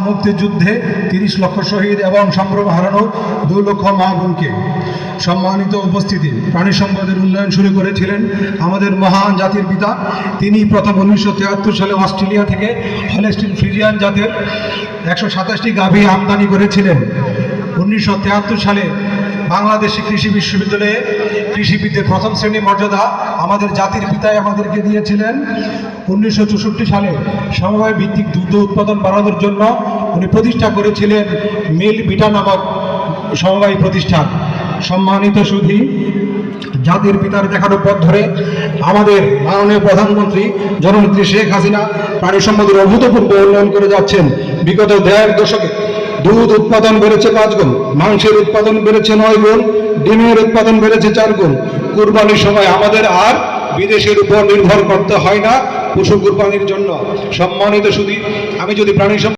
মুক্তিযুদ্ধে ৩০ লক্ষ শহীদ এবং সম্ভ্রম হারানো ২ লক্ষ মা বোনকে। সম্মানিত উপস্থিতি, প্রাণী সম্পদের উন্নয়ন শুরু করেছিলেন আমাদের মহান জাতির পিতা। তিনি প্রথম ১৯৭৩ সালে অস্ট্রেলিয়া থেকে হলস্টিন ফ্রিজিয়ান জাতের ১২৭টি গাভী আমদানি করেছিলেন। ১৯৭৩ সালে বাংলাদেশি কৃষি বিশ্ববিদ্যালয়ে কৃষিবিদদের প্রথম শ্রেণী মর্যাদা আমাদের জাতির পিতাই আমাদেরকে দিয়েছিলেন। ১৯৬৪ সালে সমবায় ভিত্তিক দুগ্ধ উৎপাদন বাড়ানোর জন্য উনি প্রতিষ্ঠা করেছিলেন মিল বিটা নামক সমবায় প্রতিষ্ঠান। সম্মানিত সুধী, জাতির পিতার দেখানো পথ ধরে আমাদের মাননীয় প্রধানমন্ত্রী জননেত্রী শেখ হাসিনা প্রাণী সম্পদের অভূতপূর্ব উন্নয়ন করে যাচ্ছেন। বিগত ১.৫ দশকে দুধ উৎপাদন বেড়েছে ৫ গুণ, মাংসের উৎপাদন বেড়েছে ৯ গুণ, ডিমের উৎপাদন বেড়েছে ৪ গুণ। কুরবানির সময় আমাদের আর বিদেশের উপর নির্ভর করতে হয় না পশু কুরবানির জন্য। সম্মানিত সুধী, আমি যদি প্রাণী